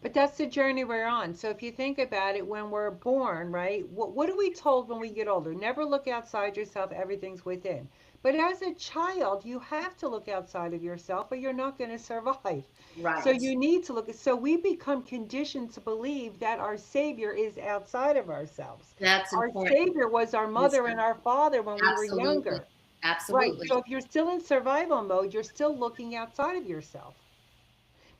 But that's the journey we're on. So if you think about it, when we're born, right, what are we told when we get older? Never look outside yourself, everything's within. But as a child, you have to look outside of yourself or you're not going to survive. So Right. you need to look. So we become conditioned to believe that our Savior is outside of ourselves. That's Our important. Savior was our mother and Wisdom. our father when we were Absolutely. younger. Right. Absolutely. So if you're still in survival mode, you're still looking outside of yourself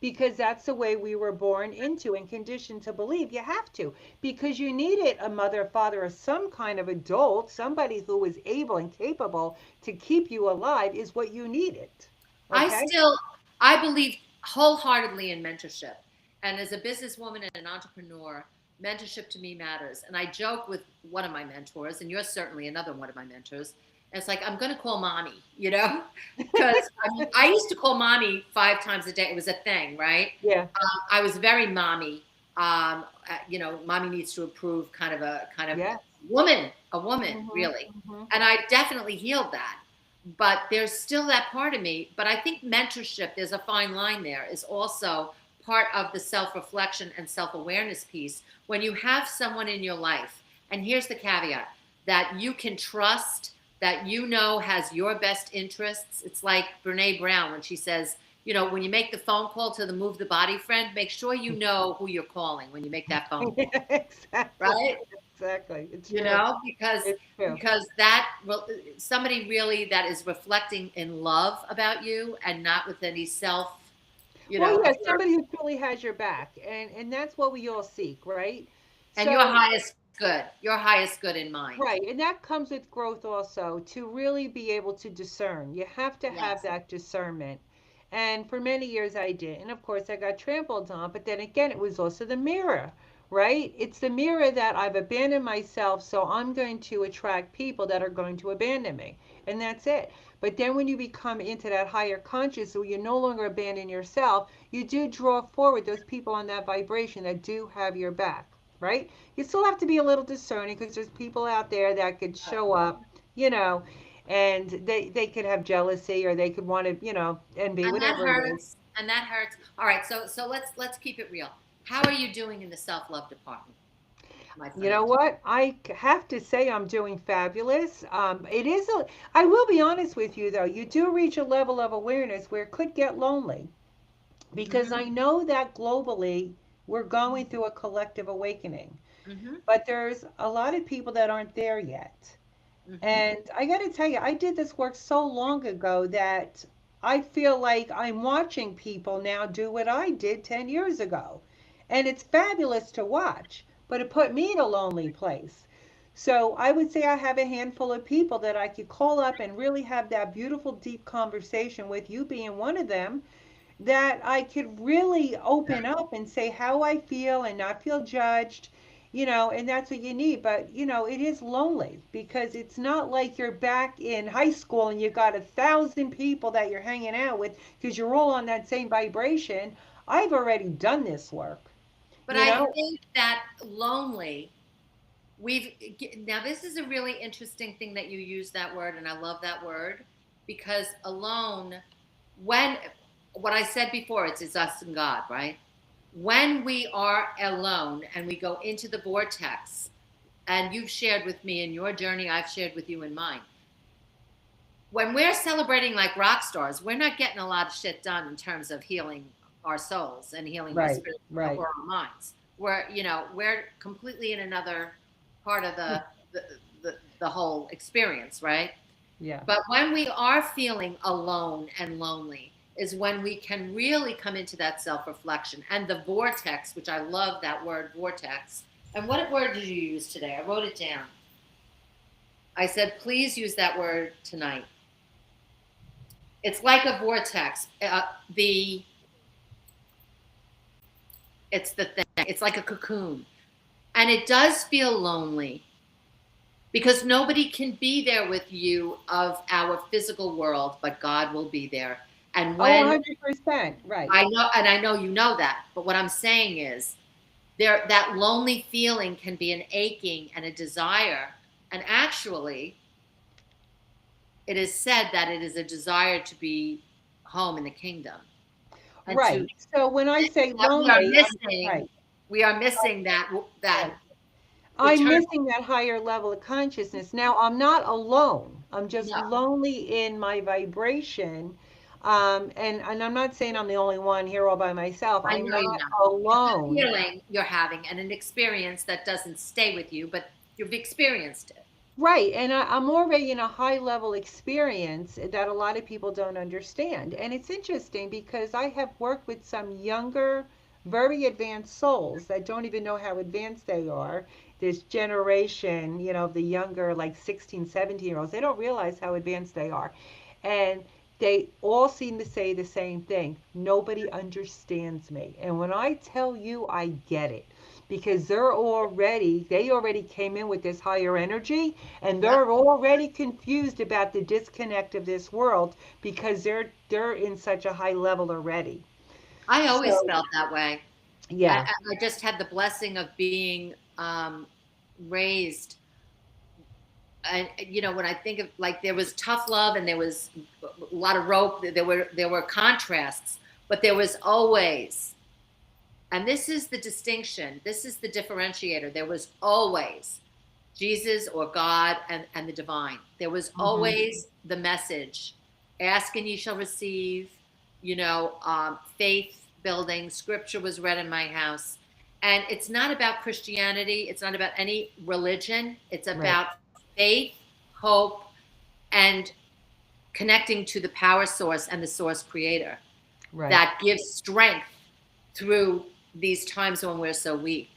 because that's the way we were born into and conditioned to believe. You have to, because you needed a mother, father, or some kind of adult, somebody who was able and capable to keep you alive is what you needed. I Okay? still, I believe wholeheartedly in mentorship. And as a businesswoman and an entrepreneur, mentorship to me matters. And I joke with one of my mentors, and you're certainly another one of my mentors. And it's like, I'm going to call mommy, because I used to call mommy 5 times a day. It was a thing, right? Yeah. I was very mommy. Mommy needs to approve, kind of Yes. a woman, Hmm. really. Hmm. And I definitely healed that. But there's still that part of me. But I think mentorship, there's a fine line there, is also part of the self-reflection and self-awareness piece. When you have someone in your life, and here's the caveat, that you can trust, that has your best interests. It's like Brene Brown when she says, when you make the phone call to the Move the Body friend, make sure you know who you're calling when you make that phone call, Exactly. right? Exactly. It's true. Because It's true. somebody really that is reflecting in love about you and not with any self, Well, yeah, hurt. somebody who truly has your back, and that's what we all seek, right? And So, your highest good in mind. right, and that comes with growth also, to really be able to discern. You have to have Yes. that discernment. And for many years I did. And of course I got trampled on, but then again it was also the mirror, right? It's the mirror that I've abandoned myself, so I'm going to attract people that are going to abandon me. And that's it. But then when you become into that higher conscious, where you no longer abandon yourself, you do draw forward those people on that vibration that do have your back, right? You still have to be a little discerning, because there's people out there that could show up, you know, and they could have jealousy, or they could want to, envy, And that whatever it is. hurts. And that hurts. All right, so let's keep it real. How are you doing in the self-love department, my You know friend? what? Have to say I'm doing fabulous. I will be honest with you though, you do reach a level of awareness where it could get lonely, because Mm-hmm. I know that globally we're going through a collective awakening, Mm-hmm. but there's a lot of people that aren't there yet. Mm-hmm. And I got to tell you, I did this work so long ago that I feel like I'm watching people now do what I did 10 years ago. And it's fabulous to watch, but it put me in a lonely place. So I would say I have a handful of people that I could call up and really have that beautiful, deep conversation with, you being one of them, that I could really open up and say how I feel and not feel judged, and that's what you need. But, it is lonely, because it's not like you're back in high school and you've got 1,000 people that you're hanging out with, because you're all on that same vibration. I've already done this work, But you I know? think that lonely, we've now this is a really interesting thing that you use that word, and I love that word, because alone, when what I said before, it's us and God, right? When we are alone and we go into the vortex, and you've shared with me in your journey, I've shared with you in mine. When we're celebrating like rock stars, we're not getting a lot of shit done in terms of healing our souls and healing our Right, spirit right. or our minds. We're completely in another part of the whole experience, right? Yeah. But when we are feeling alone and lonely is when we can really come into that self-reflection and the vortex, which I love that word vortex. And what word did you use today? I wrote it down. I said, please use that word tonight. It's like a vortex. It's the thing. It's like a cocoon, and it does feel lonely because nobody can be there with you of our physical world, but God will be there. And Oh, when 100%. Right. I know, and I know you know that, but what I'm saying is, there that lonely feeling can be an aching and a desire, and actually, it is said that it is a desire to be home in the kingdom and to Right. So when I say that lonely, right, we are missing that right. I'm eternal. missing that higher level of consciousness. Now, I'm not alone. I'm just No, lonely in my vibration. And I'm not saying I'm the only one here all by myself. I I'm know you're not not. It's a alone. feeling you're having and an experience that doesn't stay with you, but you've experienced it. Right. And I'm already in a high level experience that a lot of people don't understand. And it's interesting because I have worked with some younger, very advanced souls that don't even know how advanced they are. This generation, the younger, like 16, 17-year-olds, they don't realize how advanced they are. And they all seem to say the same thing: nobody understands me. And when I tell you, I get it, because they already came in with this higher energy, and Yep. they're already confused about the disconnect of this world, because they're in such a high level already. I always So, felt that way. yeah. I just had the blessing of being raised. And when I think of, like, there was tough love and there was a lot of rope. There were contrasts, but there was always, and this is the distinction. This is the differentiator. There was always Jesus or God and the divine. There was Hmm. always the message: ask and ye shall receive, faith building. Scripture was read in my house. And it's not about Christianity. It's not about any religion. It's Right. about faith, hope, and connecting to the power source and the source creator Right. that gives strength through these times when we're so weak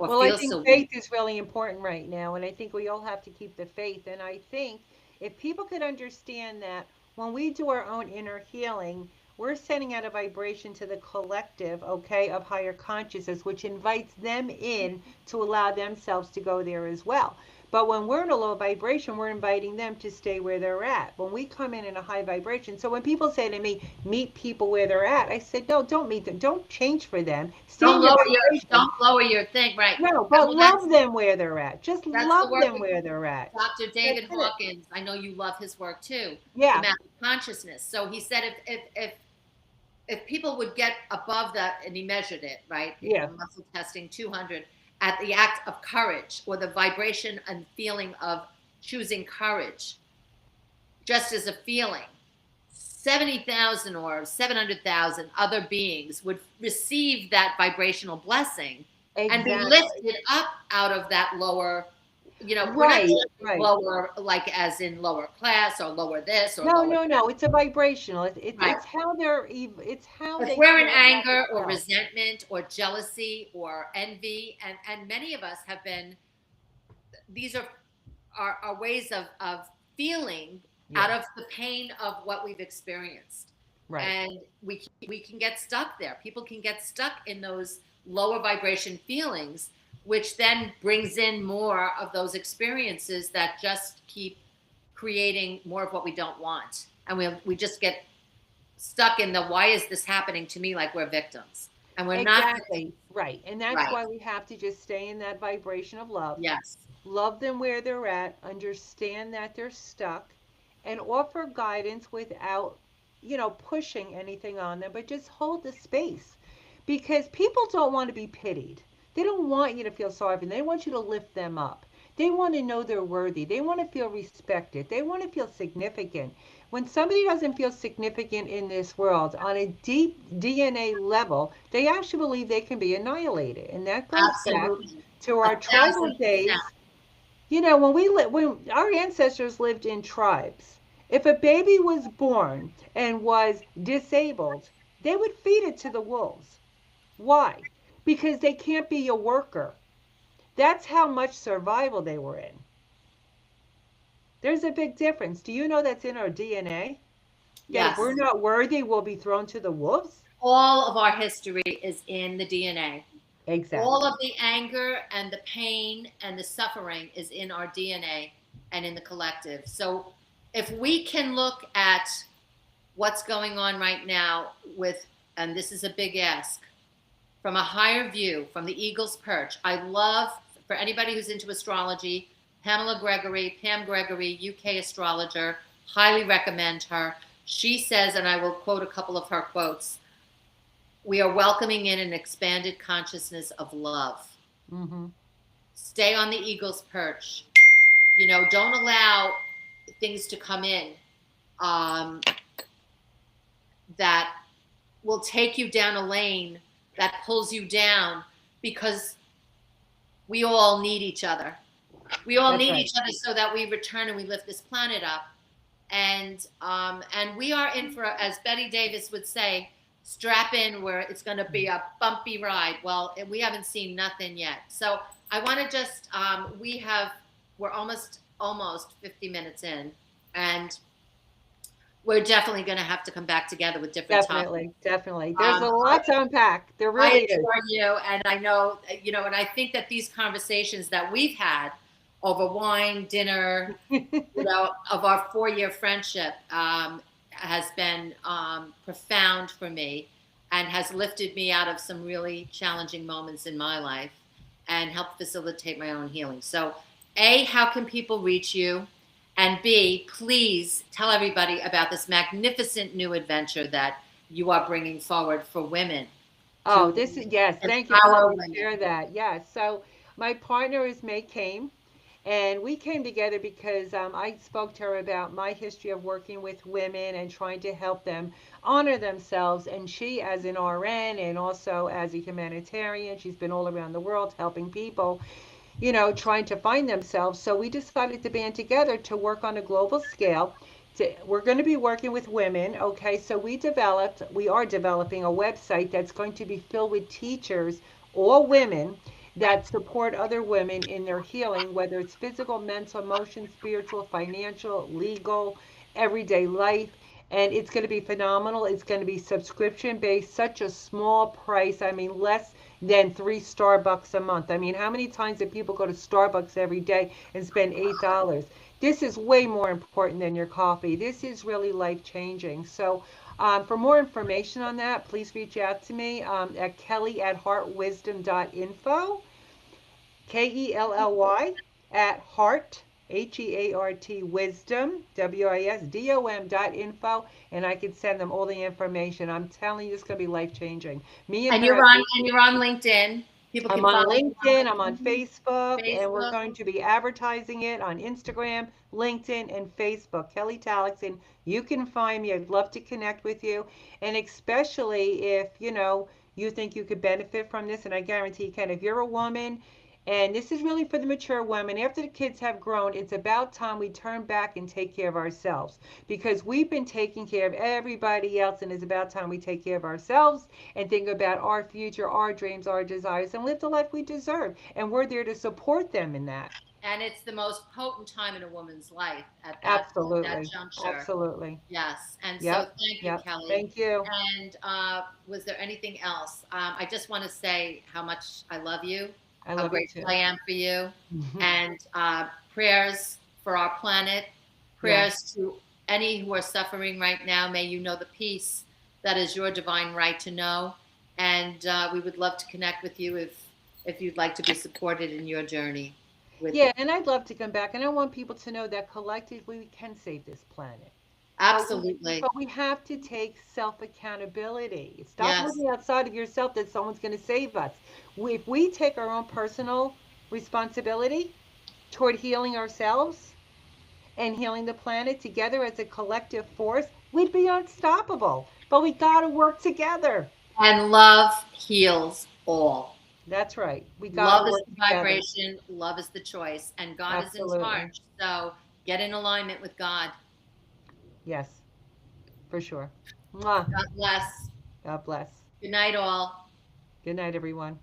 or Well, I feel think so weak. faith is really important right now, and I think we all have to keep the faith. And I think if people could understand that when we do our own inner healing, we're sending out a vibration to the collective, okay, of higher consciousness, which invites them in to allow themselves to go there as well. But when we're in a low vibration, we're inviting them to stay where they're at. When we come in a high vibration, so when people say to me, meet people where they're at, I said, no, don't meet them. Don't change for them. Stay in Don't your lower your vibration. don't lower your thing, right? No, And but well, love them where they're at. Just that's the love work them of where they're at. Dr. That's David it. Hawkins. I know you love his work too. The Yeah, map of consciousness. So he said if people would get above that, and he measured it, right? yeah, Muscle testing 200 at the act of courage or the vibration and feeling of choosing courage, just as a feeling, 70,000 or 700,000 other beings would receive that vibrational blessing and be exactly. lifted up out of that lower, we're not Right, talking right. lower, like as in lower class or lower this or No, lower no, no. that. It's a vibrational. Right. It's how they're it's how If they we're in feel about anger or themselves. resentment or jealousy or envy, and many of us have been, these are ways of feeling out Yeah, of the pain of what we've experienced. right. And we can get stuck there. People can get stuck in those lower vibration feelings, which then brings in more of those experiences that just keep creating more of what we don't want. And we just get stuck in the why is this happening to me, like we're victims. And we're not Exactly. victims. Right. And that's Right. why we have to just stay in that vibration of love. Yes. Love them where they're at, understand that they're stuck, and offer guidance without, pushing anything on them, but just hold the space. Because people don't want to be pitied. They don't want you to feel sorry for them. They want you to lift them up. They want to know they're worthy. They want to feel respected. They want to feel significant. When somebody doesn't feel significant in this world on a deep DNA level, they actually believe they can be annihilated. And that goes back Absolutely. to A our tribal thousand percent. days. When our ancestors lived in tribes, if a baby was born and was disabled, they would feed it to the wolves. Why? Because they can't be a worker. That's how much survival they were in. There's a big difference. Do you know that's in our DNA? That if Yes. we're not worthy, we'll be thrown to the wolves? All of our history is in the DNA. All Exactly. of the anger and the pain and the suffering is in our DNA and in the collective. So if we can look at what's going on right now with, and this is a big ask, from a higher view, from the eagle's perch, I love, for anybody who's into astrology, Pamela Gregory, Pam Gregory, UK astrologer, highly recommend her. She says, and I will quote a couple of her quotes, we are welcoming in an expanded consciousness of love. Mm-hmm. Stay on the eagle's perch. Don't allow things to come in um, that will take you down a lane that pulls you down, because we all need each other. We all That's need right. each other so that we return and we lift this planet up. And we are in for, as Betty Davis would say, strap in, where it's going to be a bumpy ride. Well, we haven't seen nothing yet. So I want to just, we're almost 50 minutes in, and we're definitely going to have to come back together with different topics. Definitely. Definitely. There's a I, lot to unpack. There I really is. adore you, and I know, and I think that these conversations that we've had over wine, dinner, of our 4-year friendship has been profound for me, and has lifted me out of some really challenging moments in my life and helped facilitate my own healing. So, A, how can people reach you? And B, please tell everybody about this magnificent new adventure that you are bringing forward for women Oh, to yes. Thank you for empower letting me women. share that. Yes. So my partner is May Kame, And we came together because I spoke to her about my history of working with women and trying to help them honor themselves. And she, as an RN and also as a humanitarian, she's been all around the world helping people, trying to find themselves. So we decided to band together to work on a global scale. We're going to be working with women. Okay, so we are developing a website that's going to be filled with teachers, all women, that support other women in their healing, whether it's physical, mental, emotional, spiritual, financial, legal, everyday life. And it's going to be phenomenal. It's going to be subscription based, such a small price. I mean, less than three Starbucks a month. I mean, how many times do people go to Starbucks every day and spend $8? This is way more important than your coffee. This is really life changing. So, for more information on that, please reach out to me at Kelly at heartwisdom.info. Kelly at heart, HEART wisdom, WISDOM.info, and I can send them all the information. I'm telling you, it's going to be life changing. Me and And her, you're on LinkedIn. People I'm can on follow you LinkedIn, I'm on on Facebook, and we're Facebook. going to be advertising it on Instagram, LinkedIn, and Facebook. Kelly Talixon, you can find me. I'd love to connect with you. And especially if, you think you could benefit from this, and I guarantee you can. If you're a woman, and this is really for the mature women, after the kids have grown, it's about time we turn back and take care of ourselves because we've been taking care of everybody else, and it's about time we take care of ourselves and think about our future, our dreams, our desires, and live the life we deserve. And we're there to support them in that. And it's the most potent time in a woman's life at that Absolutely. juncture. Absolutely. Yes. And so Yep. thank you, Yep. Kelly. Thank you. And was there anything else? I just want to say how much I love you, I how love you grateful I too. am for you, and prayers for our planet, Yes. prayers to any who are suffering right now. May you know the peace that is your divine right to know. And we would love to connect with you if you'd like to be supported in your journey with Yeah, and I'd love to come back. And I want people to know that collectively we can save this planet. But we, absolutely. but we have to take self accountability. Stop Yes. looking outside of yourself that someone's going to save us. If we take our own personal responsibility toward healing ourselves and healing the planet together as a collective force, we'd be unstoppable. But we got to work together. And love heals all. That's right. We got to Love is work the together. vibration, love is the choice, and God is in Absolutely. charge. So get in alignment with God. Yes, for sure. Mwah. God bless. God bless. Good night, all. Good night, everyone.